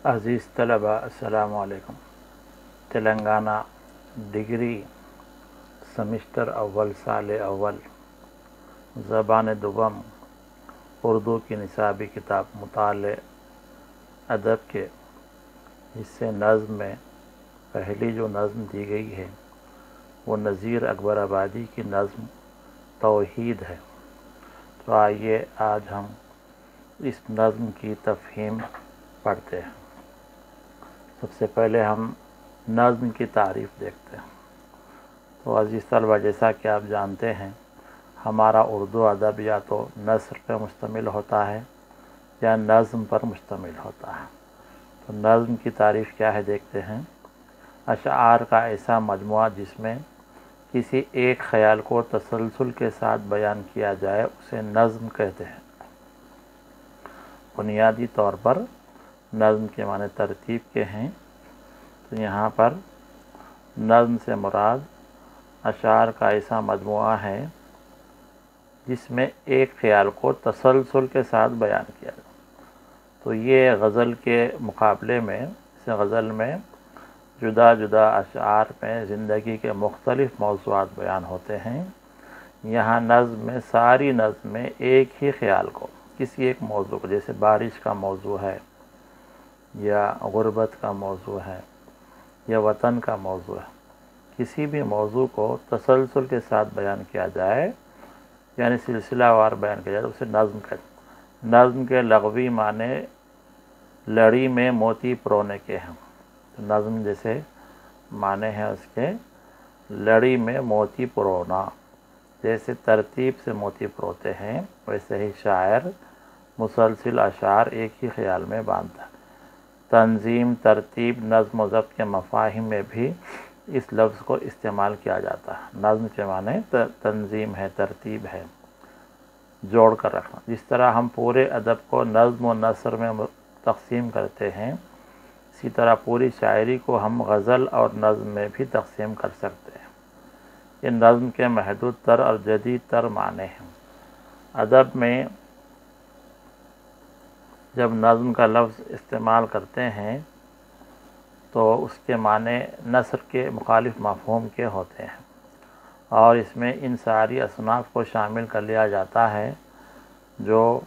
عزیز طلباء السلام علیکم۔ تلنگانہ ڈگری سمسٹر اول سال اول زبان دوم اردو کی نصابی کتاب مطالعہ ادب کے حصے نظم میں پہلی جو نظم دی گئی ہے وہ نذیر اکبر آبادی کی نظم توحید ہے۔ تو آئیے آج ہم اس نظم کی تفہیم پڑھتے ہیں۔ سب سے پہلے ہم نظم کی تعریف دیکھتے ہیں۔ تو عزیز طلبہ، جیسا کہ آپ جانتے ہیں ہمارا اردو ادب یا تو نثر پر مشتمل ہوتا ہے یا نظم پر مشتمل ہوتا ہے۔ تو نظم کی تعریف کیا ہے دیکھتے ہیں۔ اشعار کا ایسا مجموعہ جس میں کسی ایک خیال کو تسلسل کے ساتھ بیان کیا جائے اسے نظم کہتے ہیں۔ بنیادی طور پر نظم کے معنی ترتیب کے ہیں، تو یہاں پر نظم سے مراد اشعار کا ایسا مجموعہ ہے جس میں ایک خیال کو تسلسل کے ساتھ بیان کیا جائے۔ تو یہ غزل کے مقابلے میں غزل میں جدا جدا اشعار میں زندگی کے مختلف موضوعات بیان ہوتے ہیں، یہاں نظم میں ساری نظم میں ایک ہی خیال کو کسی ایک موضوع کو، جیسے بارش کا موضوع ہے یا غربت کا موضوع ہے یا وطن کا موضوع ہے، کسی بھی موضوع کو تسلسل کے ساتھ بیان کیا جائے یعنی سلسلہ وار بیان کیا جائے اسے نظم کہتے ہیں۔ نظم کے لغوی معنی لڑی میں موتی پرونے کے ہیں۔ تو نظم جیسے معنی ہیں اس کے لڑی میں موتی پرونا، جیسے ترتیب سے موتی پروتے ہیں ویسے ہی شاعر مسلسل اشعار ایک ہی خیال میں باندھتا ہے۔ تنظیم، ترتیب، نظم و ضبط کے مفاہیم میں بھی اس لفظ کو استعمال کیا جاتا ہے۔ نظم کے معنی تنظیم ہے، ترتیب ہے، جوڑ کر رکھنا۔ جس طرح ہم پورے ادب کو نظم و نثر میں تقسیم کرتے ہیں، اسی طرح پوری شاعری کو ہم غزل اور نظم میں بھی تقسیم کر سکتے ہیں۔ یہ نظم کے محدود تر اور جدید تر معنی ہیں۔ ادب میں جب نظم کا لفظ استعمال کرتے ہیں تو اس کے معنی نثر کے مخالف مفہوم کے ہوتے ہیں، اور اس میں ان ساری اصناف کو شامل کر لیا جاتا ہے جو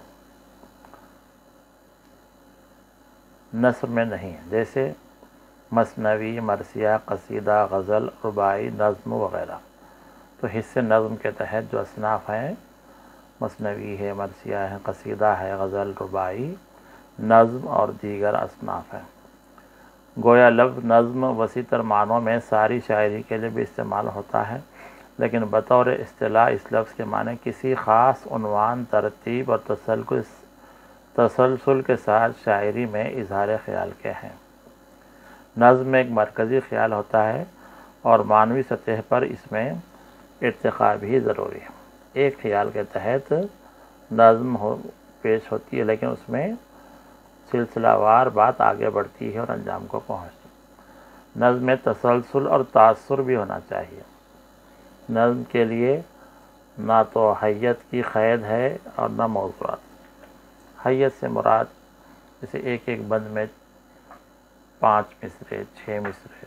نثر میں نہیں ہے، جیسے مثنوی، مرثیہ، قصیدہ، غزل، رباعی، نظم وغیرہ۔ تو حصے نظم کے تحت جو اصناف ہیں مثنوی ہے، مرثیہ ہے، قصیدہ ہے، غزل، رباعی، نظم اور دیگر اصناف ہیں۔ گویا لفظ نظم وسیع تر معنوں میں ساری شاعری کے لیے بھی استعمال ہوتا ہے، لیکن بطور اصطلاح اس لفظ کے معنی کسی خاص عنوان، ترتیب اور تسلسل کے ساتھ شاعری میں اظہار خیال کے ہیں۔ نظم میں ایک مرکزی خیال ہوتا ہے اور معنوی سطح پر اس میں ارتقاء بھی ضروری ہے۔ ایک خیال کے تحت نظم پیش ہوتی ہے لیکن اس میں سلسلہ وار بات آگے بڑھتی ہے اور انجام کو پہنچتی ہے۔ نظم میں تسلسل اور تاثر بھی ہونا چاہیے۔ نظم کے لیے نہ تو حیت کی قید ہے اور نہ موضوعات۔ حیت سے مراد جیسے ایک ایک بند میں 5 مصرے، 6 مصرے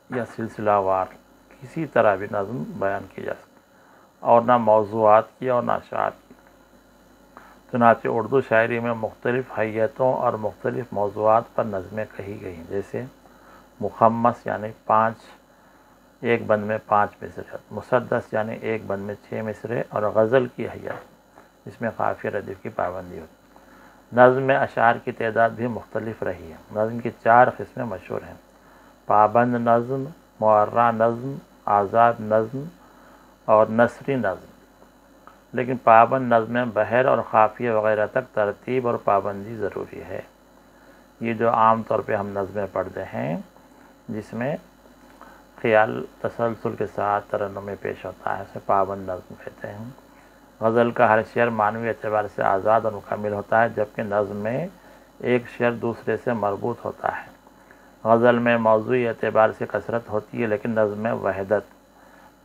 یا سلسلہ وار کسی طرح بھی نظم بیان کی جا سکتی، اور نہ موضوعات کی اور نہ اشعار کی۔ چنانچہ اردو شاعری میں مختلف حیتوں اور مختلف موضوعات پر نظمیں کہی گئی ہیں، جیسے مخمس یعنی 5 ایک بند میں 5 مصرے، مسدس یعنی ایک بند میں 6 مصرے، اور غزل کی حیت جس میں قافیہ ردیف کی پابندی ہوتی ہے۔ نظم میں اشعار کی تعداد بھی مختلف رہی ہے۔ نظم کی 4 قسمیں مشہور ہیں: پابند نظم، معرّہ نظم، آزاد نظم اور نثری نظم۔ لیکن پابند نظم میں بحر اور قافیہ وغیرہ تک ترتیب اور پابندی ضروری ہے۔ یہ جو عام طور پہ ہم نظمیں پڑھتے ہیں جس میں خیال تسلسل کے ساتھ ترنم میں پیش ہوتا ہے اسے پابند نظم کہتے ہیں۔ غزل کا ہر شعر معنوی اعتبار سے آزاد اور مکمل ہوتا ہے، جبکہ نظم میں ایک شعر دوسرے سے مربوط ہوتا ہے۔ غزل میں موضوعی اعتبار سے کثرت ہوتی ہے لیکن نظم میں وحدت۔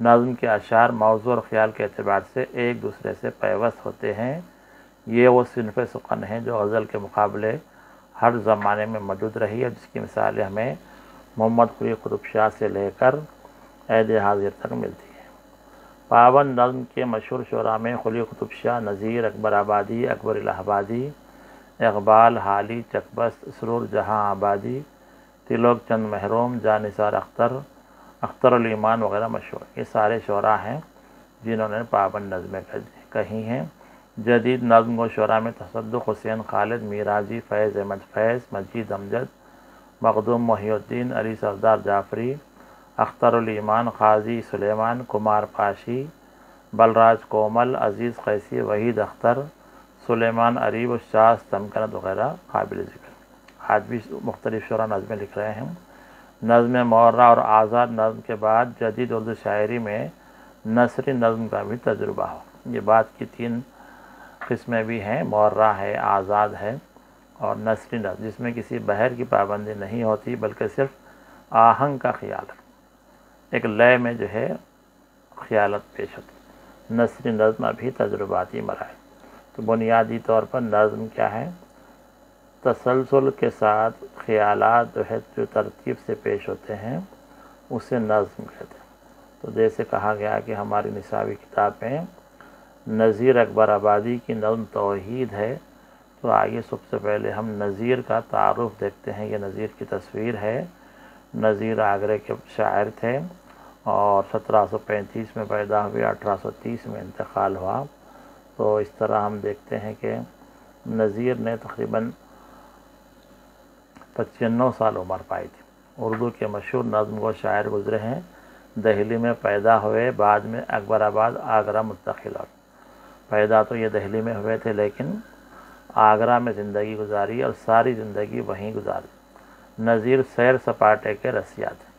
نظم کے اشعار موضوع اور خیال کے اعتبار سے ایک دوسرے سے پیوست ہوتے ہیں۔ یہ وہ صنف سخن ہیں جو غزل کے مقابلے ہر زمانے میں موجود رہی ہے، جس کی مثالیں ہمیں محمد قلی قطب شاہ سے لے کر عہد حاضر تک ملتی ہے۔ پابند نظم کے مشہور شعراء میں قلی قطب شاہ، نذیر، اکبر آبادی، اکبر الہ آبادی، اقبال، حالی، چکبست، سرور جہاں آبادی، تلوک چند محروم، جانثار اختر، اختر الایمان وغیرہ مشہور۔ یہ سارے شعراء ہیں جنہوں نے پابند نظمیں کہی ہیں۔ جدید نظم و شعراء میں تصدق، حسین خالد، میراجی، فیض احمد فیض، مجید امجد، مخدوم محی الدین، علی سردار جعفری، اختر الایمان، قاضی سلیمان، کمار پاشی، بلراج کومل، عزیز قیسی، وحید اختر، سلیمان اریب، شاز تمکنت وغیرہ قابل ذکر۔ آج بھی مختلف شعراء نظمیں لکھ رہے ہیں۔ نظم مورہ اور آزاد نظم کے بعد جدید اردو شاعری میں نثری نظم کا بھی تجربہ ہو۔ یہ بات کی 3 قسمیں بھی ہیں، مورہ ہے، آزاد ہے اور نثری نظم، جس میں کسی بحر کی پابندی نہیں ہوتی بلکہ صرف آہنگ کا خیال ہے، ایک لے میں جو ہے خیالت پیش ہوتی۔ نثری نظم ابھی تجرباتی مراحل۔ تو بنیادی طور پر نظم کیا ہے؟ تسلسل کے ساتھ خیالات جو ترتیب سے پیش ہوتے ہیں اسے نظم کہتے ہیں۔ تو جیسے کہا گیا کہ ہماری نصابی کتاب میں نذیر اکبر آبادی کی نظم توحید ہے، تو آئیے سب سے پہلے ہم نذیر کا تعارف دیکھتے ہیں۔ یہ نذیر کی تصویر ہے۔ نذیر آگرے کے شاعر تھے اور 1735 میں پیدا ہوئے، 1830 میں انتقال ہوا۔ تو اس طرح ہم دیکھتے ہیں کہ نذیر نے تقریباً 95 سال عمر پائی تھی۔ اردو کے مشہور نظم و شاعر گزرے ہیں۔ دہلی میں پیدا ہوئے، بعد میں اکبر آباد آگرہ منتقل ہوئے۔ پیدا تو یہ دہلی میں ہوئے تھے لیکن آگرہ میں زندگی گزاری اور ساری زندگی وہیں گزاری۔ نذیر سیر سپاٹے کے رسیا تھے۔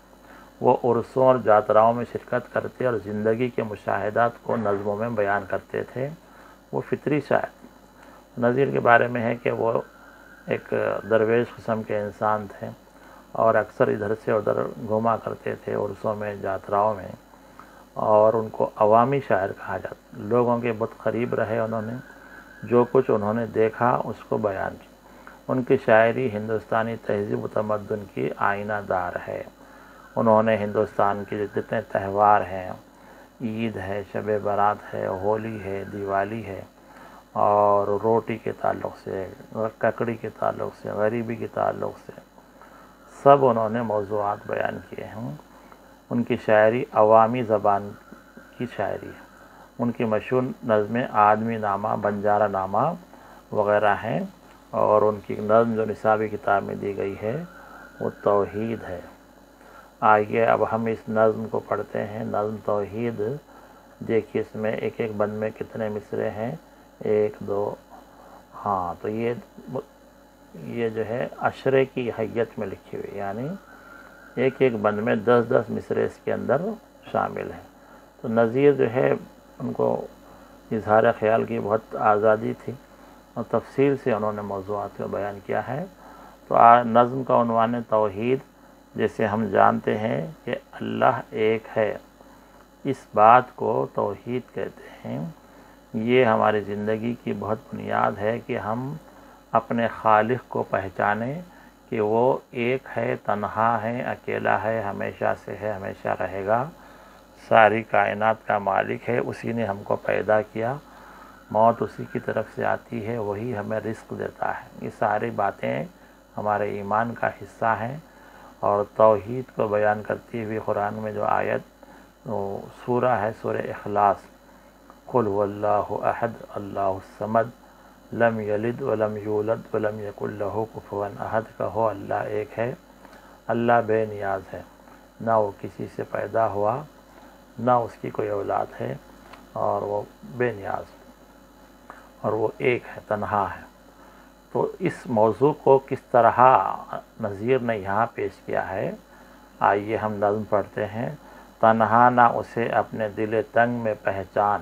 وہ عرسوں اور جاتراؤں میں شرکت کرتے اور زندگی کے مشاہدات کو نظموں میں بیان کرتے تھے۔ وہ فطری شاعر تھے۔ نذیر کے بارے میں ہے کہ وہ ایک درویش قسم کے انسان تھے اور اکثر ادھر سے ادھر گھوما کرتے تھے عرسوں میں، جاتراؤں میں، اور ان کو عوامی شاعر کہا جاتا۔ لوگوں کے بہت قریب رہے، انہوں نے جو کچھ انہوں نے دیکھا اس کو بیان کیا۔ ان کی شاعری ہندوستانی تہذیب و تمدن کی آئینہ دار ہے۔ انہوں نے ہندوستان کے جتنے تہوار ہیں، عید ہے، شب برات ہے، ہولی ہے، دیوالی ہے، اور روٹی کے تعلق سے، ککڑی کے تعلق سے، غریبی کے تعلق سے، سب انہوں نے موضوعات بیان کیے ہیں۔ ان کی شاعری عوامی زبان کی شاعری ہے۔ ان کی مشہور نظمیں آدمی نامہ، بنجارہ نامہ وغیرہ ہیں، اور ان کی نظم جو نصابی کتاب میں دی گئی ہے وہ توحید ہے۔ آئیے اب ہم اس نظم کو پڑھتے ہیں۔ نظم توحید، دیکھیے اس میں ایک ایک بند میں کتنے مصرے ہیں، 1 2، ہاں، تو یہ جو ہے عشرے کی حیت میں لکھی ہوئی، یعنی ایک ایک بند میں 10 مصرے اس کے اندر شامل ہیں۔ تو نذیر جو ہے ان کو اظہار خیال کی بہت آزادی تھی اور تفصیل سے انہوں نے موضوعات کو بیان کیا ہے۔ تو نظم کا عنوان توحید، جیسے ہم جانتے ہیں کہ اللہ ایک ہے، اس بات کو توحید کہتے ہیں۔ یہ ہماری زندگی کی بہت بنیاد ہے کہ ہم اپنے خالق کو پہچانیں کہ وہ ایک ہے، تنہا ہے، اکیلا ہے، ہمیشہ سے ہے، ہمیشہ رہے گا، ساری کائنات کا مالک ہے، اسی نے ہم کو پیدا کیا، موت اسی کی طرف سے آتی ہے، وہی ہمیں رزق دیتا ہے۔ یہ ساری باتیں ہمارے ایمان کا حصہ ہیں، اور توحید کو بیان کرتی ہوئی قرآن میں جو آیت سورہ ہے، سورہ اخلاص، قل هو اللہ احد اللہ الصمد لم یلد ولم یولد ولم یکن لہ کفوا احد، کہو اللہ ایک ہے، اللہ بے نیاز ہے، نہ وہ کسی سے پیدا ہوا، نہ اس کی کوئی اولاد ہے، اور وہ بے نیاز، اور وہ ایک ہے، تنہا ہے۔ تو اس موضوع کو کس طرح نذیر نے یہاں پیش کیا ہے، آئیے ہم نظم پڑھتے ہیں۔ تنہا نہ اسے اپنے دل تنگ میں پہچان،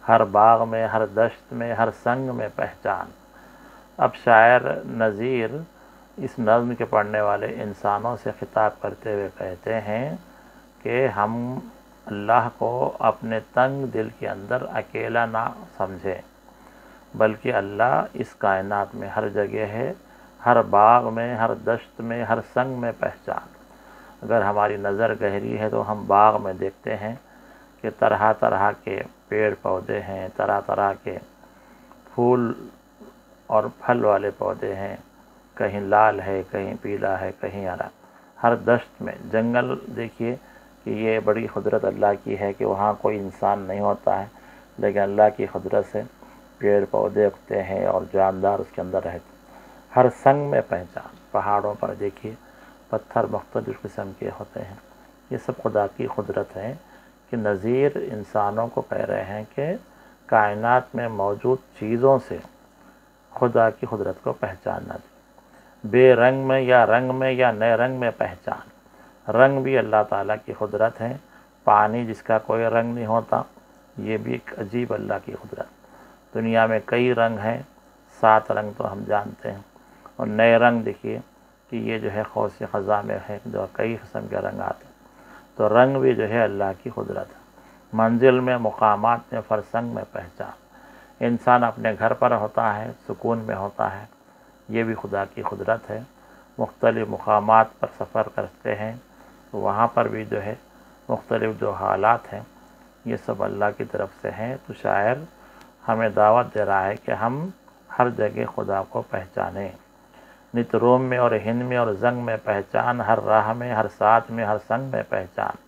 ہر باغ میں، ہر دشت میں، ہر سنگ میں پہچان۔ اب شاعر نذیر اس نظم کے پڑھنے والے انسانوں سے خطاب کرتے ہوئے کہتے ہیں کہ ہم اللہ کو اپنے تنگ دل کے اندر اکیلا نہ سمجھیں، بلکہ اللہ اس کائنات میں ہر جگہ ہے، ہر باغ میں، ہر دشت میں، ہر سنگ میں پہچان۔ اگر ہماری نظر گہری ہے تو ہم باغ میں دیکھتے ہیں کہ طرح طرح کے پیڑ پودے ہیں، طرح طرح کے پھول اور پھل والے پودے ہیں، کہیں لال ہے، کہیں پیلا ہے، کہیں ہرا۔ ہر دشت میں جنگل دیکھیے کہ یہ بڑی قدرت اللہ کی ہے کہ وہاں کوئی انسان نہیں ہوتا ہے، لیکن اللہ کی قدرت سے پیڑ پودے اگتے ہیں اور جاندار اس کے اندر رہتے ہیں۔ ہر سنگ میں پہچان، پہاڑوں پر دیکھیے پتھر مختلف قسم کے ہوتے ہیں، یہ سب خدا کی قدرت ہے کہ نذیر انسانوں کو کہہ رہے ہیں کہ کائنات میں موجود چیزوں سے خدا کی قدرت کو پہچاننا دیں۔ بے رنگ میں یا رنگ میں یا نئے رنگ میں پہچان، رنگ بھی اللہ تعالیٰ کی قدرت ہے۔ پانی جس کا کوئی رنگ نہیں ہوتا، یہ بھی ایک عجیب اللہ کی قدرت۔ دنیا میں کئی رنگ ہیں، 7 رنگ تو ہم جانتے ہیں، اور نئے رنگ دیکھیے کہ یہ جو ہے قوس قزح میں ہے، جو کئی قسم کے رنگ آتے ہیں، تو رنگ بھی جو ہے اللہ کی قدرت ہے۔ منزل میں، مقامات میں، فرسنگ میں پہچان، انسان اپنے گھر پر ہوتا ہے، سکون میں ہوتا ہے، یہ بھی خدا کی قدرت ہے۔ مختلف مقامات پر سفر کرتے ہیں، وہاں پر بھی جو ہے مختلف جو حالات ہیں یہ سب اللہ کی طرف سے ہیں۔ تو شاعر ہمیں دعوت دے رہا ہے کہ ہم ہر جگہ خدا کو پہچانیں۔ نت روم میں اور ہند میں اور زنگ میں پہچان، ہر راہ میں، ہر ساتھ میں، ہر سنگ میں پہچان۔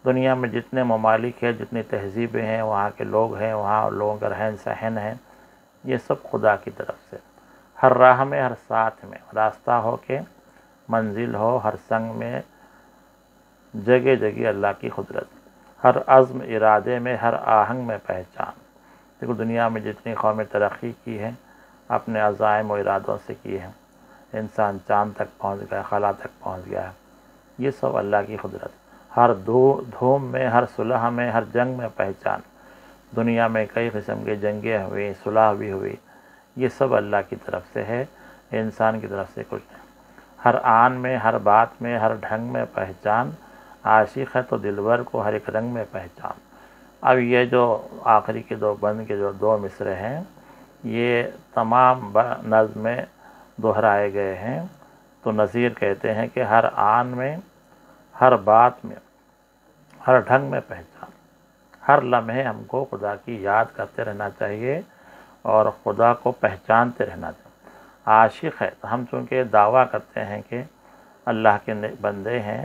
دنیا میں جتنے ممالک ہیں، جتنی تہذیبیں ہیں، وہاں کے لوگ ہیں، وہاں لوگوں کا رہن سہن ہے، یہ سب خدا کی طرف سے۔ ہر راہ میں، ہر ساتھ میں، راستہ ہو کہ منزل ہو، ہر سنگ میں، جگہ جگہ اللہ کی قدرت۔ ہر عزم ارادے میں، ہر آہنگ میں پہچان۔ دیکھو دنیا میں جتنی قومیں ترقی کی ہے اپنے عزائم و ارادوں سے کی ہے، انسان چاند تک پہنچ گیا، خلا تک پہنچ گیا ہے، یہ سب اللہ کی قدرت۔ ہر دھوم میں، ہر صلح میں، ہر جنگ میں پہچان۔ دنیا میں کئی قسم کی جنگیں ہوئی، صلح بھی ہوئی، یہ سب اللہ کی طرف سے ہے، انسان کی طرف سے کچھ نہیں۔ ہر آن میں، ہر بات میں، ہر ڈھنگ میں پہچان، عاشق ہے تو دلبر کو ہر ایک رنگ میں پہچان۔ اب یہ جو آخری کے 2 بند کے جو 2 مصرے ہیں یہ تمام نظم میں دہرائے گئے ہیں۔ تو نذیر کہتے ہیں کہ ہر آن میں، ہر بات میں، ہر ڈھنگ میں پہچان۔ ہر لمحے ہم کو خدا کی یاد کرتے رہنا چاہیے اور خدا کو پہچانتے رہنا چاہیے۔ عاشق ہے تو ہم چونکہ دعویٰ کرتے ہیں کہ اللہ کے بندے ہیں،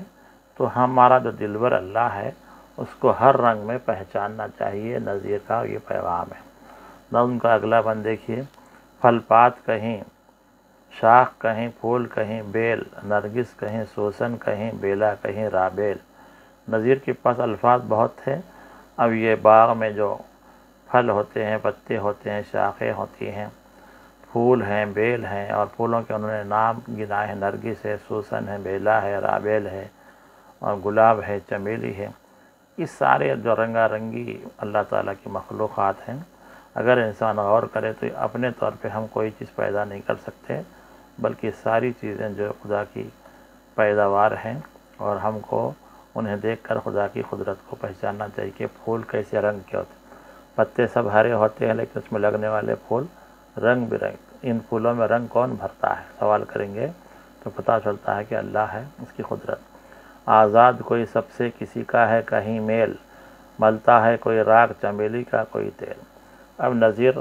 تو ہمارا جو دلبر اللہ ہے اس کو ہر رنگ میں پہچاننا چاہیے۔ نذیر کا یہ پیغام ہے۔ نظم کا اگلا بند دیکھیے، پھل پات کہیں شاخ، کہیں پھول، کہیں بیل، نرگس کہیں سوسن، کہیں بیلا، کہیں رابیل۔ نذیر کے پاس الفاظ بہت تھے۔ اب یہ باغ میں جو پھل ہوتے ہیں، پتے ہوتے ہیں، شاخیں ہوتی ہیں، پھول ہیں، بیل ہیں، اور پھولوں کے انہوں نے نام گنائے ہیں، نرگس ہے، سوسن ہے، بیلا ہے، رابیل ہے، اور گلاب ہے، چمیلی ہے۔ یہ سارے جو رنگا رنگی اللہ تعالیٰ کی مخلوقات ہیں، اگر انسان غور کرے تو اپنے طور پہ ہم کوئی چیز پیدا نہیں کر سکتے، بلکہ ساری چیزیں جو خدا کی پیداوار ہیں، اور ہم کو انہیں دیکھ کر خدا کی قدرت کو پہچاننا چاہیے کہ پھول کیسے رنگ کے ہوتے ہیں۔ پتے سب ہرے ہوتے ہیں لیکن اس میں لگنے والے پھول رنگ برنگ۔ ان پھولوں میں رنگ کون بھرتا ہے؟ سوال کریں گے تو پتہ چلتا ہے کہ اللہ ہے، اس کی قدرت۔ آزاد کوئی سب سے کسی کا ہے کہیں میل، ملتا ہے کوئی راگ چمیلی کا کوئی تیل۔ اب نذیر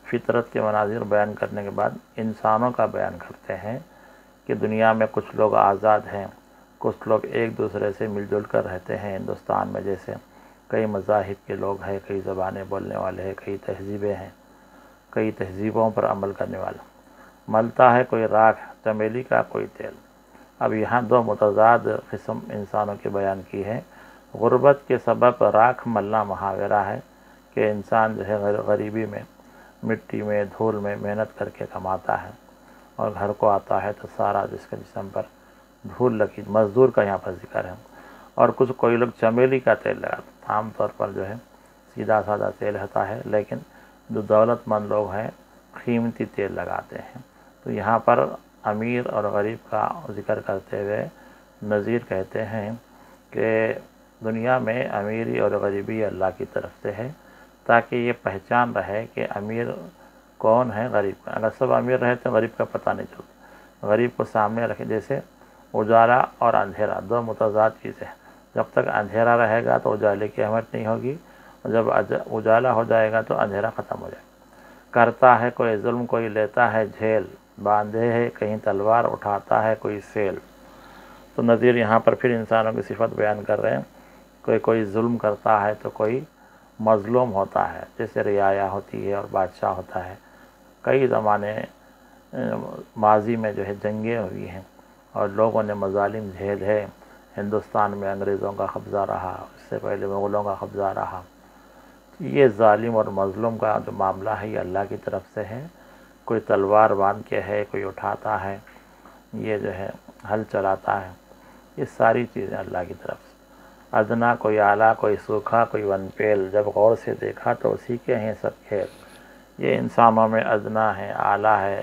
فطرت کے مناظر بیان کرنے کے بعد انسانوں کا بیان کرتے ہیں کہ دنیا میں کچھ لوگ آزاد ہیں، کچھ لوگ ایک دوسرے سے مل جل کر رہتے ہیں۔ ہندوستان میں جیسے کئی مذاہب کے لوگ ہیں، کئی زبانیں بولنے والے ہیں، کئی تہذیبیں ہیں، کئی تہذیبوں پر عمل کرنے والا۔ ملتا ہے کوئی راکھ چمیلی کا کوئی تیل۔ اب یہاں 2 متضاد قسم انسانوں کے بیان کی ہے۔ غربت کے سبب راکھ ملنا محاورہ ہے کہ انسان جو ہے غریبی میں، مٹی میں، دھول میں محنت کر کے کماتا ہے اور گھر کو آتا ہے تو سارا جس کے جسم پر دھول لگی، مزدور کا یہاں پر ذکر ہے۔ اور کوئی لوگ چمیلی کا تیل لگاتے ہیں، عام طور پر جو ہے سیدھا سادہ تیل ہوتا ہے، لیکن جو دولت مند لوگ ہیں قیمتی تیل لگاتے ہیں۔ تو یہاں پر امیر اور غریب کا ذکر کرتے ہوئے نذیر کہتے ہیں کہ دنیا میں امیری اور غریبی اللہ کی طرف سے ہے، تاکہ یہ پہچان رہے کہ امیر کون ہے، غریب کون۔ اگر سب امیر رہے تو غریب کا پتہ نہیں چلتا، غریب کو سامنے رکھے، جیسے اجالا اور اندھیرا دو متضاد چیزیں ہیں۔ جب تک اندھیرا رہے گا تو اجالے کی اہمیت نہیں ہوگی، اور جب اجالا ہو جائے گا تو اندھیرا ختم ہو جائے گا۔ کرتا ہے کوئی ظلم، کوئی لیتا ہے جھیل، باندھے ہے کہیں تلوار، اٹھاتا ہے کوئی سیل۔ تو نظیر یہاں پر پھر انسانوں کی صفت بیان کر رہے ہیں، کوئی ظلم کرتا ہے تو کوئی مظلوم ہوتا ہے، جیسے رعایا ہوتی ہے اور بادشاہ ہوتا ہے۔ کئی زمانے ماضی میں جو ہے جنگیں ہوئی ہیں اور لوگوں نے مظالم جھیل ہے۔ ہندوستان میں انگریزوں کا قبضہ رہا، اس سے پہلے مغلوں کا قبضہ رہا۔ یہ ظالم اور مظلوم کا جو معاملہ ہے یہ اللہ کی طرف سے ہے۔ کوئی تلوار باندھ کے ہے، کوئی اٹھاتا ہے، یہ جو ہے ہل چلاتا ہے، یہ ساری چیزیں اللہ کی طرف سے۔ ادنا کوئی اعلیٰ، کوئی سوکھا، کوئی ون پیل، جب غور سے دیکھا تو اسی کے ہیں سب کھیل۔ یہ انسانوں میں ادنا ہے، اعلیٰ ہے،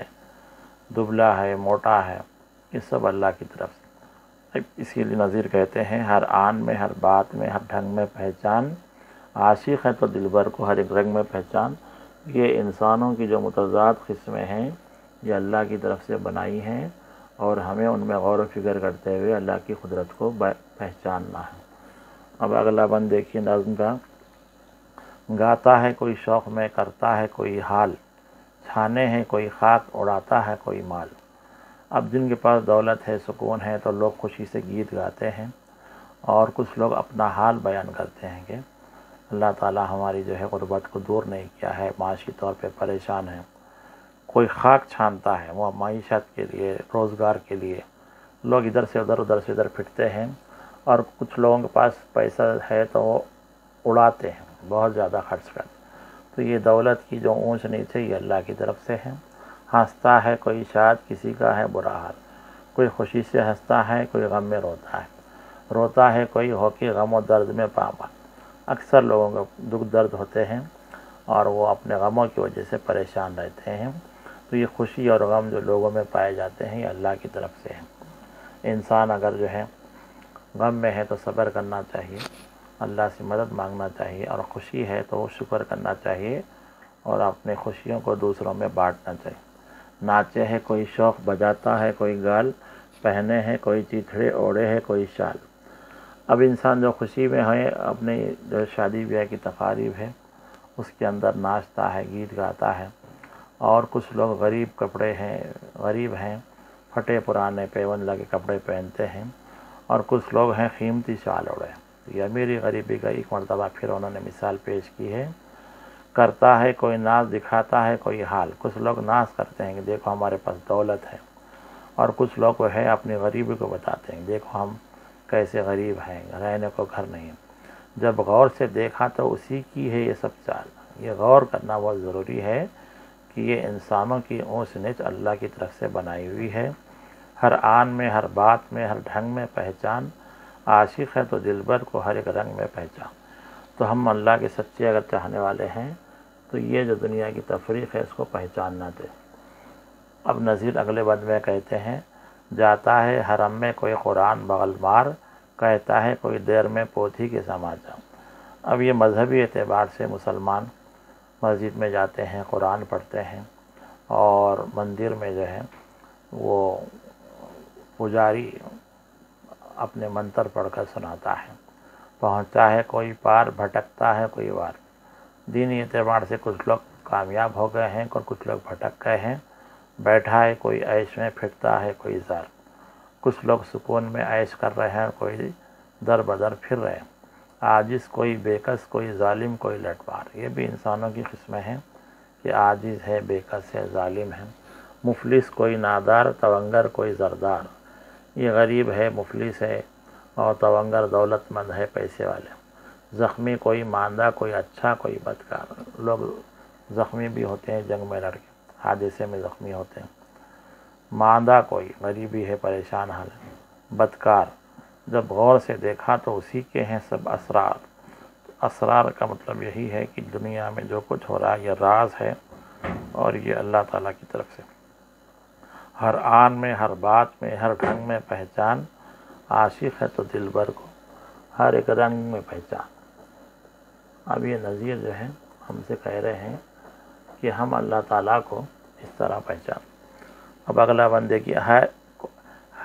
دبلا ہے، موٹا ہے، یہ سب اللہ کی طرف سے۔ اسی لیے نظیر کہتے ہیں، ہر آن میں، ہر بات میں، ہر ڈھنگ میں پہچان، عاشق ہے تو دلبر کو ہر ایک رنگ میں پہچان۔ یہ انسانوں کی جو متضاد قسمیں ہیں یہ اللہ کی طرف سے بنائی ہیں، اور ہمیں ان میں غور و فکر کرتے ہوئے اللہ کی قدرت کو پہچاننا ہے۔ اب اگلا بند دیکھیے نظم کا۔ گاتا ہے کوئی شوق میں، کرتا ہے کوئی حال، چھانے ہیں کوئی خاک، اڑاتا ہے کوئی مال۔ اب جن کے پاس دولت ہے، سکون ہے، تو لوگ خوشی سے گیت گاتے ہیں، اور کچھ لوگ اپنا حال بیان کرتے ہیں کہ اللہ تعالی ہماری جو ہے غربت کو دور نہیں کیا ہے، معاشی طور پہ پریشان ہے۔ کوئی خاک چھانتا ہے، وہ معیشت کے لیے، روزگار کے لیے لوگ ادھر سے ادھر پھرتے ہیں، اور کچھ لوگوں کے پاس پیسہ ہے تو وہ اڑاتے ہیں، بہت زیادہ خرچ کرتے ہیں۔ تو یہ دولت کی جو اونچ نیچ ہے یہ اللہ کی طرف سے ہے۔ ہنستا ہے کوئی شاد، کسی کا ہے برا حال، کوئی خوشی سے ہنستا ہے، کوئی غم میں روتا ہے، روتا ہے کوئی ہو کے غم و درد میں پامال۔ اکثر لوگوں کو دکھ درد ہوتے ہیں اور وہ اپنے غموں کی وجہ سے پریشان رہتے ہیں، تو یہ خوشی اور غم جو لوگوں میں پائے جاتے ہیں یہ اللہ کی طرف سے ہے۔ انسان اگر جو ہے غم میں ہے تو صبر کرنا چاہیے، اللہ سے مدد مانگنا چاہیے، اور خوشی ہے تو وہ شکر کرنا چاہیے اور اپنے خوشیوں کو دوسروں میں بانٹنا چاہیے۔ ناچے ہے کوئی شوق، بجاتا ہے کوئی گال، پہنے ہے کوئی چیتھڑے، اوڑے ہے کوئی شال۔ اب انسان جو خوشی میں ہے، اپنی جو شادی بیاہ کی تقاریب ہے اس کے اندر ناچتا ہے، گیت گاتا ہے، اور کچھ لوگ غریب ہیں، پھٹے پرانے پیون لگے کپڑے پہنتے ہیں، اور کچھ لوگ ہیں قیمتی شال اوڑے۔ یہ امیری غریبی کا ایک مرتبہ پھر انہوں نے مثال پیش کی ہے۔ کرتا ہے کوئی ناز، دکھاتا ہے کوئی حال۔ کچھ لوگ ناز کرتے ہیں کہ دیکھو ہمارے پاس دولت ہے، اور کچھ لوگ وہ ہے اپنی غریبی کو بتاتے ہیں، دیکھو ہم کیسے غریب ہیں، رہنے کو گھر نہیں۔ جب غور سے دیکھا تو اسی کی ہے یہ سب چال۔ یہ غور کرنا بہت ضروری ہے کہ یہ انسانوں کی اونچ نیچ اللہ کی طرف سے بنائی ہوئی ہے۔ ہر آن میں، ہر بات میں، ہر ڈھنگ میں پہچان، عاشق ہے تو دلبر کو ہر ایک رنگ میں پہچان۔ تو ہم اللہ کے سچے اگر چاہنے والے ہیں تو یہ جو دنیا کی تفریق ہے اس کو پہچاننا دے۔ اب نظیر اگلے بند میں کہتے ہیں، جاتا ہے حرم میں کوئی قرآن بغل مار، کہتا ہے کوئی دیر میں پوتھی کے سما جاؤں۔ اب یہ مذہبی اعتبار سے مسلمان مسجد میں جاتے ہیں، قرآن پڑھتے ہیں، اور مندر میں جو ہے وہ پجاری اپنے منتر پڑھ کر سناتا ہے۔ پہنچا ہے کوئی پار، بھٹکتا ہے کوئی وار۔ دینی اعتبار سے کچھ لوگ کامیاب ہو گئے ہیں اور کچھ لوگ بھٹک گئے ہیں۔ بیٹھا ہے کوئی عیش میں، پھرتا ہے کوئی زار۔ کچھ لوگ سکون میں عیش کر رہے ہیں اور کوئی در بدر پھر رہے ہیں۔ عاجز کوئی بےکس، کوئی ظالم کوئی لٹوار۔ یہ بھی انسانوں کی قسمیں ہیں کہ عاجز ہے، بےکس ہے، ظالم ہے۔ مفلس کوئی نادار، تونگر کوئی زردار۔ یہ غریب ہے، مفلس ہے، اور تونگر دولت مند ہے، پیسے والے۔ زخمی کوئی ماندہ، کوئی اچھا کوئی بدکار۔ لوگ زخمی بھی ہوتے ہیں، جنگ میں لڑ کے حادثے میں زخمی ہوتے ہیں۔ ماندہ کوئی، غریبی ہے، پریشان حال ہے۔ بدکار، جب غور سے دیکھا تو اسی کے ہیں سب اسرار۔ اسرار کا مطلب یہی ہے کہ دنیا میں جو کچھ ہو رہا ہے یہ راز ہے، اور یہ اللہ تعالیٰ کی طرف سے۔ ہر آن میں، ہر بات میں، ہر ڈھنگ میں پہچان، عاشق ہے تو دلبر کو ہر ایک رنگ میں پہچان۔ اب یہ نظیر جو ہے ہم سے کہہ رہے ہیں کہ ہم اللہ تعالیٰ کو اس طرح پہچان۔ اب اگلا بند دیکھیے،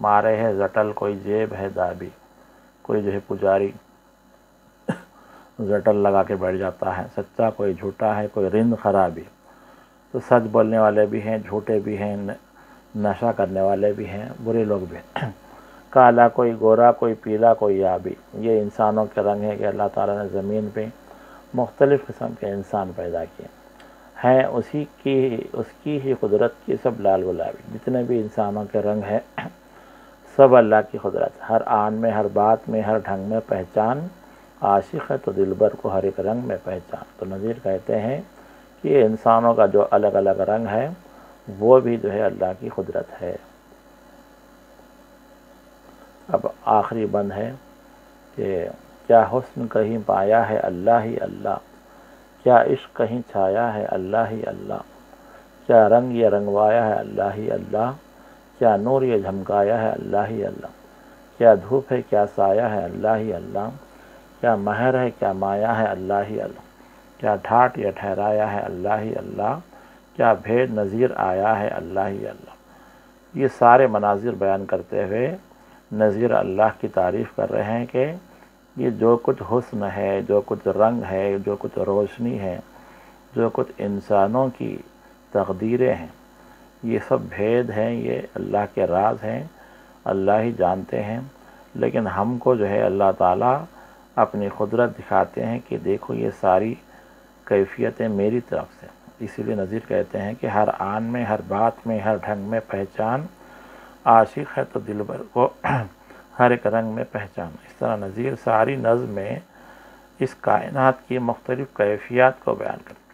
مارے ہے زٹل کوئی جیب ہے دابی، کوئی جو ہے پجاری زٹل لگا کے بیٹھ جاتا ہے، سچا کوئی جھوٹا ہے، کوئی رند خرابی۔ تو سچ بولنے والے بھی ہیں، جھوٹے بھی ہیں، نشہ کرنے والے بھی ہیں، برے لوگ بھی ہیں۔ کالا کوئی گورا، کوئی پیلا کوئی آبی، یہ انسانوں کے رنگ ہے کہ اللہ تعالیٰ نے زمین پہ مختلف قسم کے انسان پیدا کیے ہیں، اس کی ہی قدرت کی سب لال گلابی۔ جتنے بھی انسانوں کے رنگ ہیں سب اللہ کی قدرت، ہر آن میں، ہر بات میں، ہر ڈھنگ میں پہچان، عاشق ہے تو دلبر کو ہر ایک رنگ میں پہچان۔ تو نذیر کہتے ہیں کہ یہ انسانوں کا جو الگ الگ رنگ ہے وہ بھی جو ہے اللہ کی قدرت ہے۔ اب آخری بند ہے کہ کیا حسن کہیں پایا ہے اللہ ہی اللہ، کیا عشق کہیں چھایا ہے اللہ ہی اللہ، کیا رنگ یہ رنگوایا ہے اللہ ہی اللہ، کیا نور یہ جھمکایا ہے اللہ ہی اللہ، کیا دھوپ ہے کیا سایہ ہے اللہ ہی اللہ، کیا مہر ہے کیا مایا ہے اللہ ہی اللہ، کیا ٹھاٹ یہ ٹھہرایا ہے اللہ ہی اللہ، کیا بھید نظیر آیا ہے اللہ ہی اللہ۔ یہ سارے مناظر بیان کرتے ہوئے نذیر اللہ کی تعریف کر رہے ہیں کہ یہ جو کچھ حسن ہے، جو کچھ رنگ ہے، جو کچھ روشنی ہے، جو کچھ انسانوں کی تقدیریں ہیں، یہ سب بھید ہیں، یہ اللہ کے راز ہیں، اللہ ہی جانتے ہیں۔ لیکن ہم کو جو ہے اللہ تعالیٰ اپنی قدرت دکھاتے ہیں کہ دیکھو یہ ساری کیفیتیں میری طرف سے۔ اسی لیے نذیر کہتے ہیں کہ ہر آن میں، ہر بات میں، ہر ڈھنگ میں پہچان، عاشق ہے تو دلبر کو ہر ایک رنگ میں پہچان۔ اس طرح نذیر ساری نظم میں اس کائنات کی مختلف کیفیات کو بیان کرتے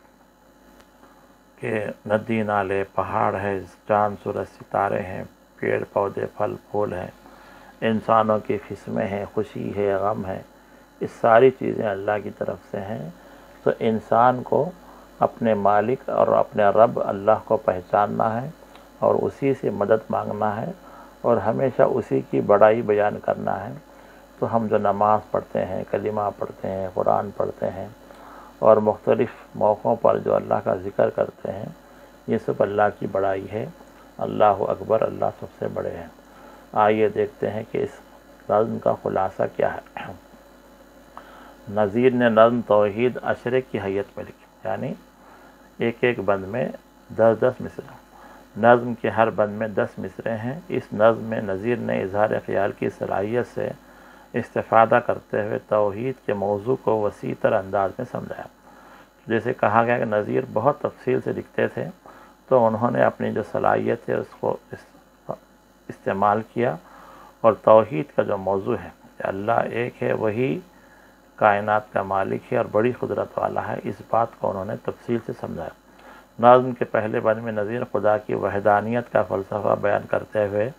کہ ندی نالے، پہاڑ ہے، چاند سورج ستارے ہیں، پیڑ پودے پھل پھول ہیں، انسانوں کی قسمیں ہیں، خوشی ہے، غم ہے، یہ ساری چیزیں اللہ کی طرف سے ہیں۔ تو انسان کو اپنے مالک اور اپنے رب اللہ کو پہچاننا ہے اور اسی سے مدد مانگنا ہے اور ہمیشہ اسی کی بڑائی بیان کرنا ہے۔ تو ہم جو نماز پڑھتے ہیں، کلمہ پڑھتے ہیں، قرآن پڑھتے ہیں اور مختلف موقعوں پر جو اللہ کا ذکر کرتے ہیں، یہ سب اللہ کی بڑائی ہے۔ اللہ اکبر، اللہ سب سے بڑے ہیں۔ آئیے دیکھتے ہیں کہ اس نظم کا خلاصہ کیا ہے۔ نذیر نے نظم توحید عشرے کی حیت میں لکھی، یعنی ایک ایک بند میں 10 مصرے، نظم کے ہر بند میں 10 مصرے ہیں۔ اس نظم میں نذیر نے اظہار خیال کی صلاحیت سے استفادہ کرتے ہوئے توحید کے موضوع کو وسیع تر انداز میں سمجھایا۔ جیسے کہا گیا کہ نذیر بہت تفصیل سے لکھتے تھے، تو انہوں نے اپنی جو صلاحیت ہے اس کو استعمال کیا اور توحید کا جو موضوع ہے کہ اللہ ایک ہے، وہی کائنات کا مالک ہے اور بڑی قدرت والا ہے، اس بات کو انہوں نے تفصیل سے سمجھایا۔ نظم کے پہلے بند میں نذیر خدا کی وحدانیت کا فلسفہ بیان کرتے ہوئے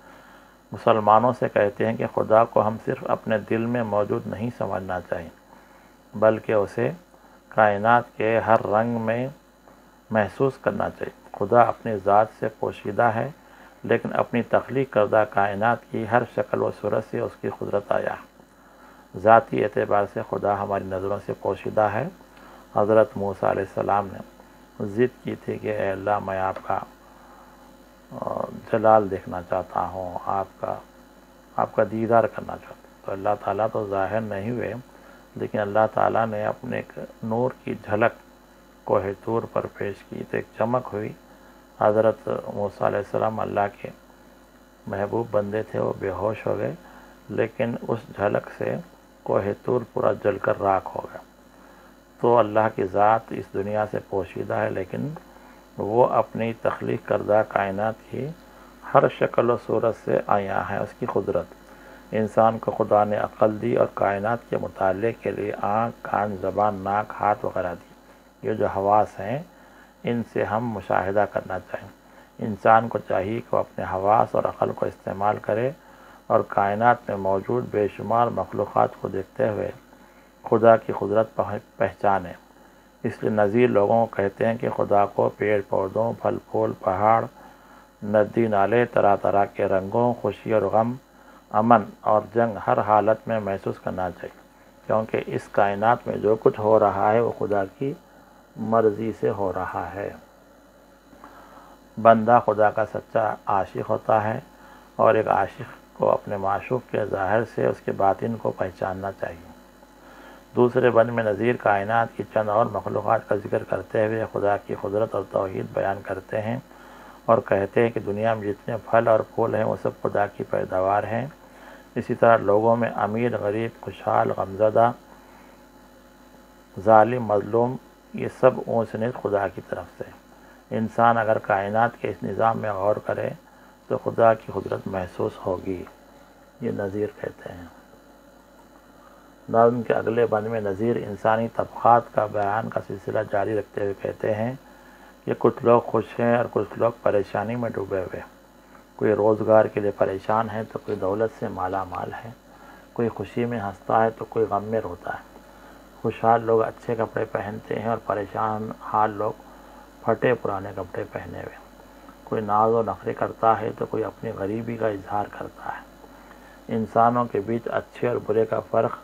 مسلمانوں سے کہتے ہیں کہ خدا کو ہم صرف اپنے دل میں موجود نہیں سمجھنا چاہیے، بلکہ اسے کائنات کے ہر رنگ میں محسوس کرنا چاہیے۔ خدا اپنی ذات سے پوشیدہ ہے، لیکن اپنی تخلیق کردہ کائنات کی ہر شکل و صورت سے اس کی قدرت آیا ہے۔ ذاتی اعتبار سے خدا ہماری نظروں سے پوشیدہ ہے۔ حضرت موسیٰ علیہ السلام نے ضد کی تھی کہ اے اللہ، میں آپ کا جلال دیکھنا چاہتا ہوں، آپ کا دیدار کرنا چاہتا ہوں۔ تو اللہ تعالیٰ تو ظاہر نہیں ہوئے، لیکن اللہ تعالیٰ نے اپنے ایک نور کی جھلک کوہ طور پر پیش کی، تو ایک چمک ہوئی۔ حضرت موسیٰ علیہ السلام اللہ کے محبوب بندے تھے، وہ بے ہوش ہو گئے، لیکن اس جھلک سے کوہ طور پورا جل کر راکھ ہو گیا۔ تو اللہ کی ذات اس دنیا سے پوشیدہ ہے، لیکن وہ اپنی تخلیق کردہ کائنات کی ہر شکل و صورت سے آیا ہے۔ اس کی قدرت انسان کو خدا نے عقل دی اور کائنات کے مطالعے کے لیے آنکھ، کان، زبان، ناک، ہاتھ وغیرہ دی۔ یہ جو حواس ہیں، ان سے ہم مشاہدہ کرنا چاہیں۔ انسان کو چاہیے کہ وہ اپنے حواس اور عقل کو استعمال کرے اور کائنات میں موجود بے شمار مخلوقات کو دیکھتے ہوئے خدا کی قدرت پہچانے۔ اس لیے نذیر لوگوں کو کہتے ہیں کہ خدا کو پیڑ پودوں، پھل پھول، پہاڑ، ندی نالے، طرح طرح کے رنگوں، خوشی اور غم، امن اور جنگ ہر حالت میں محسوس کرنا چاہیے، کیونکہ اس کائنات میں جو کچھ ہو رہا ہے وہ خدا کی مرضی سے ہو رہا ہے۔ بندہ خدا کا سچا عاشق ہوتا ہے، اور ایک عاشق کو اپنے معشوق کے ظاہر سے اس کے باطن کو پہچاننا چاہیے۔ دوسرے بند میں نظیر کائنات کی چند اور مخلوقات کا ذکر کرتے ہوئے خدا کی قدرت اور توحید بیان کرتے ہیں اور کہتے ہیں کہ دنیا میں جتنے پھل اور پھول ہیں وہ سب خدا کی پیداوار ہیں۔ اسی طرح لوگوں میں امیر، غریب، خوشحال، غمزدہ، ظالم، مظلوم، یہ سب اونچ نیچ خدا کی طرف سے۔ انسان اگر کائنات کے اس نظام میں غور کرے تو خدا کی قدرت محسوس ہوگی، یہ نظیر کہتے ہیں۔ نظم کے اگلے بند میں نظیر انسانی طبقات کا بیان کا سلسلہ جاری رکھتے ہوئے کہتے ہیں کہ کچھ لوگ خوش ہیں اور کچھ لوگ پریشانی میں ڈوبے ہوئے، کوئی روزگار کے لیے پریشان ہے تو کوئی دولت سے مالا مال ہے، کوئی خوشی میں ہنستا ہے تو کوئی غم میں روتا ہے۔ خوشحال لوگ اچھے کپڑے پہنتے ہیں اور پریشان حال لوگ پھٹے پرانے کپڑے پہنے ہوئے، کوئی ناز و نخرے کرتا ہے تو کوئی اپنی غریبی کا اظہار کرتا ہے۔ انسانوں کے بیچ اچھے اور برے کا فرق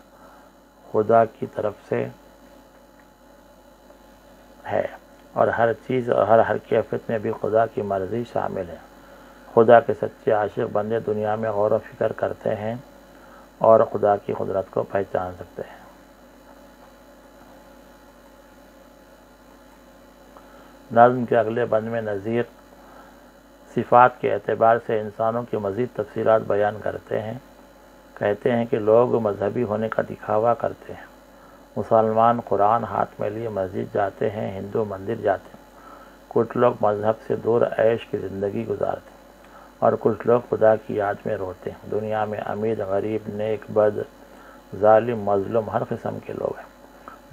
خدا کی طرف سے ہے، اور ہر چیز اور ہر کیفیت میں بھی خدا کی مرضی شامل ہے۔ خدا کے سچے عاشق بندے دنیا میں غور و فکر کرتے ہیں اور خدا کی قدرت کو پہچان سکتے ہیں۔ نظم کے اگلے بند میں نظیر صفات کے اعتبار سے انسانوں کی مزید تفصیلات بیان کرتے ہیں۔ کہتے ہیں کہ لوگ مذہبی ہونے کا دکھاوا کرتے ہیں۔ مسلمان قرآن ہاتھ میں لیے مسجد جاتے ہیں، ہندو مندر جاتے ہیں، کچھ لوگ مذہب سے دور عیش کی زندگی گزارتے ہیں اور کچھ لوگ خدا کی یاد میں روتے ہیں۔ دنیا میں امیر، غریب، نیک، بد، ظالم، مظلوم، ہر قسم کے لوگ ہیں۔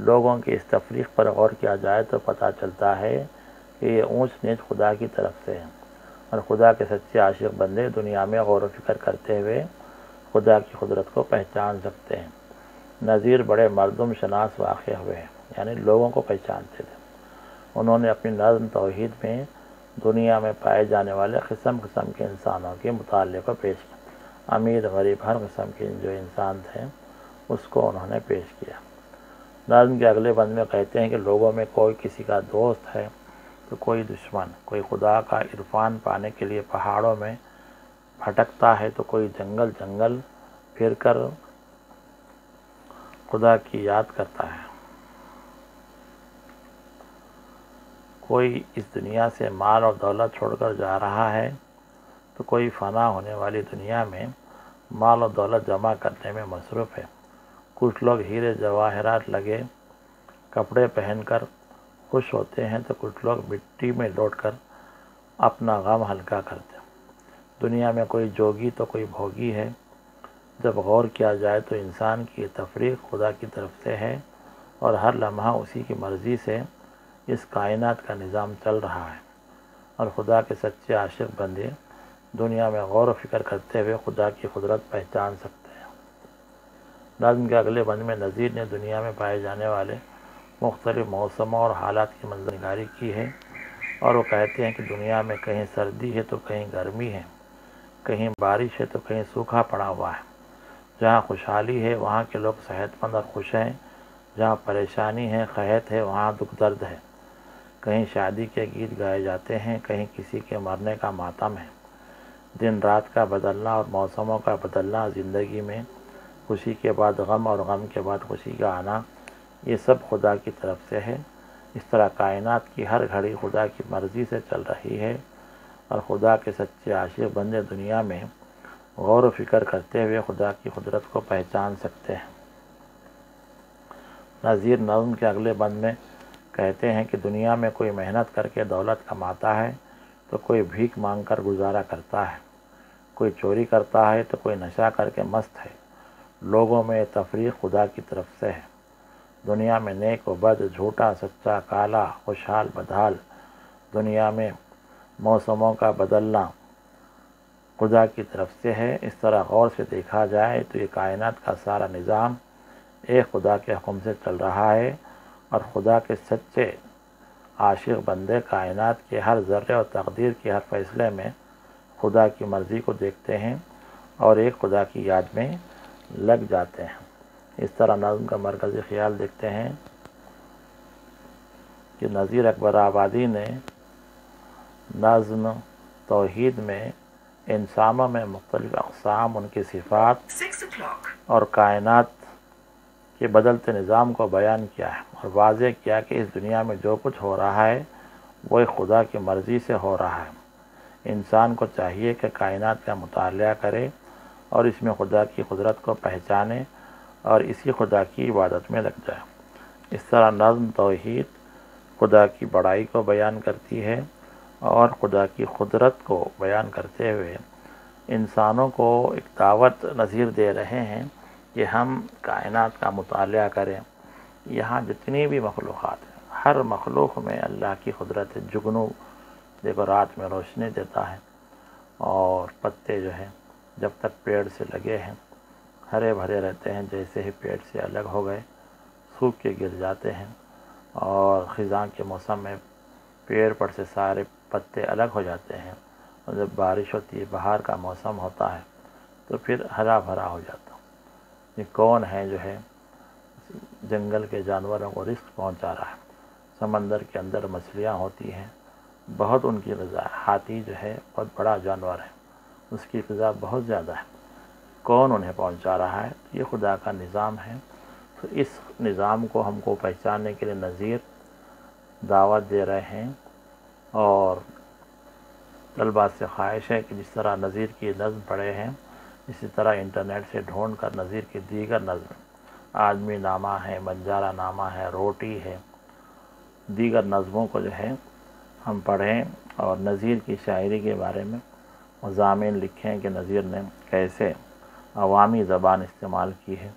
لوگوں کی اس تفریق پر غور کیا جائے تو پتہ چلتا ہے کہ یہ اونچ نیچ خدا کی طرف سے ہے، اور خدا کے سچے عاشق بندے دنیا میں غور و فکر کرتے ہوئے خدا کی قدرت کو پہچان سکتے ہیں۔ نظیر بڑے مردم شناس واقع ہوئے ہیں، یعنی لوگوں کو پہچانتے تھے۔ انہوں نے اپنی نظم توحید میں دنیا میں پائے جانے والے قسم قسم کے انسانوں کے مطالعے کو پیش کیا۔ امیر، غریب، ہر قسم کے جو انسان تھے اس کو انہوں نے پیش کیا۔ نظم کے اگلے بند میں کہتے ہیں کہ لوگوں میں کوئی کسی کا دوست ہے تو کوئی دشمن، کوئی خدا کا عرفان پانے کے لیے پہاڑوں میں بھٹکتا ہے تو کوئی جنگل جنگل پھر کر خدا کی یاد کرتا ہے۔ کوئی اس دنیا سے مال اور دولت چھوڑ کر جا رہا ہے تو کوئی فنا ہونے والی دنیا میں مال اور دولت جمع کرنے میں مصروف ہے۔ کچھ لوگ ہیرے جواہرات لگے کپڑے پہن کر خوش ہوتے ہیں تو کچھ لوگ مٹی میں لوٹ کر اپنا غم ہلکا کرتے ہیں۔ دنیا میں کوئی جوگی تو کوئی بھوگی ہے۔ جب غور کیا جائے تو انسان کی یہ تفریق خدا کی طرف سے ہے اور ہر لمحہ اسی کی مرضی سے اس کائنات کا نظام چل رہا ہے، اور خدا کے سچے عاشق بندے دنیا میں غور و فکر کرتے ہوئے خدا کی قدرت پہچان سکتے ہیں۔ نظم کے اگلے بند میں نظیر نے دنیا میں پائے جانے والے مختلف موسموں اور حالات کی منظر نگاری کی ہے، اور وہ کہتے ہیں کہ دنیا میں کہیں سردی ہے تو کہیں گرمی ہے، کہیں بارش ہے تو کہیں سوکھا پڑا ہوا ہے۔ جہاں خوشحالی ہے وہاں کے لوگ صحت مند اور خوش ہیں، جہاں پریشانی ہے، قحط ہے، وہاں دکھ درد ہے۔ کہیں شادی کے گیت گائے جاتے ہیں، کہیں کسی کے مرنے کا ماتم ہے۔ دن رات کا بدلنا اور موسموں کا بدلنا، زندگی میں خوشی کے بعد غم اور غم کے بعد خوشی کا آنا، یہ سب خدا کی طرف سے ہے۔ اس طرح کائنات کی ہر گھڑی خدا کی مرضی سے چل رہی ہے، اور خدا کے سچے عاشق بندے دنیا میں غور و فکر کرتے ہوئے خدا کی قدرت کو پہچان سکتے ہیں۔ نظیر نظم کے اگلے بند میں کہتے ہیں کہ دنیا میں کوئی محنت کر کے دولت کماتا ہے تو کوئی بھیک مانگ کر گزارا کرتا ہے، کوئی چوری کرتا ہے تو کوئی نشہ کر کے مست ہے۔ لوگوں میں تفریق خدا کی طرف سے ہے۔ دنیا میں نیک و بد، جھوٹا سچا، کالا خوشحال بدحال، دنیا میں موسموں کا بدلنا خدا کی طرف سے ہے۔ اس طرح غور سے دیکھا جائے تو یہ کائنات کا سارا نظام ایک خدا کے حکم سے چل رہا ہے، اور خدا کے سچے عاشق بندے کائنات کے ہر ذرے اور تقدیر کے ہر فیصلے میں خدا کی مرضی کو دیکھتے ہیں اور ایک خدا کی یاد میں لگ جاتے ہیں۔ اس طرح نظم کا مرکزی خیال دیکھتے ہیں کہ نظیر اکبر آبادی نے نظم توحید میں انسانوں میں مختلف اقسام، ان کی صفات اور کائنات کے بدلتے نظام کو بیان کیا ہے اور واضح کیا کہ اس دنیا میں جو کچھ ہو رہا ہے وہ خدا کی مرضی سے ہو رہا ہے۔ انسان کو چاہیے کہ کائنات کا مطالعہ کرے اور اس میں خدا کی قدرت کو پہچانے اور اسی خدا کی عبادت میں لگ جائے۔ اس طرح نظم توحید خدا کی بڑائی کو بیان کرتی ہے اور خدا کی قدرت کو بیان کرتے ہوئے انسانوں کو ایک دعوت نذیر دے رہے ہیں کہ ہم کائنات کا مطالعہ کریں۔ یہاں جتنی بھی مخلوقات ہیں، ہر مخلوق میں اللہ کی قدرت ہے۔ جگنو دیکھو رات میں روشنی دیتا ہے، اور پتے جو ہیں جب تک پیڑ سے لگے ہیں ہرے بھرے رہتے ہیں، جیسے ہی پیڑ سے الگ ہو گئے سوکھ کے گر جاتے ہیں، اور خزاں کے موسم میں پیڑ پر سے سارے پتے الگ ہو جاتے ہیں، اور جب بارش ہوتی ہے، بہار کا موسم ہوتا ہے تو پھر ہرا بھرا ہو جاتا۔ یہ کون ہے جو ہے جنگل کے جانوروں کو رزق پہنچا رہا ہے؟ سمندر کے اندر مچھلیاں ہوتی ہیں، بہت ان کی غذا ہے۔ ہاتھی جو ہے بہت بڑا جانور ہے، اس کی غذا بہت زیادہ ہے، کون انہیں پہنچا رہا ہے؟ یہ خدا کا نظام ہے۔ تو اس نظام کو ہم کو پہچاننے کے لیے نذیر دعوت دے رہے ہیں، اور طلباء سے خواہش ہے کہ جس طرح نذیر کی نظم پڑھے ہیں، اسی طرح انٹرنیٹ سے ڈھونڈ کر نذیر کی دیگر نظم، آدمی نامہ ہے، بنجارہ نامہ ہے، روٹی ہے، دیگر نظموں کو جو ہے ہم پڑھیں، اور نذیر کی شاعری کے بارے میں مضامین لکھیں کہ نذیر نے کیسے عوامی زبان استعمال کی ہے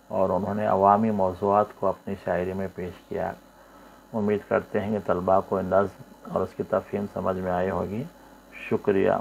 اور انہوں نے عوامی موضوعات کو اپنی شاعری میں پیش کیا۔ امید کرتے ہیں کہ طلباء کو نظم اور اس کی تفہیم سمجھ میں آئی ہوگی۔ شکریہ۔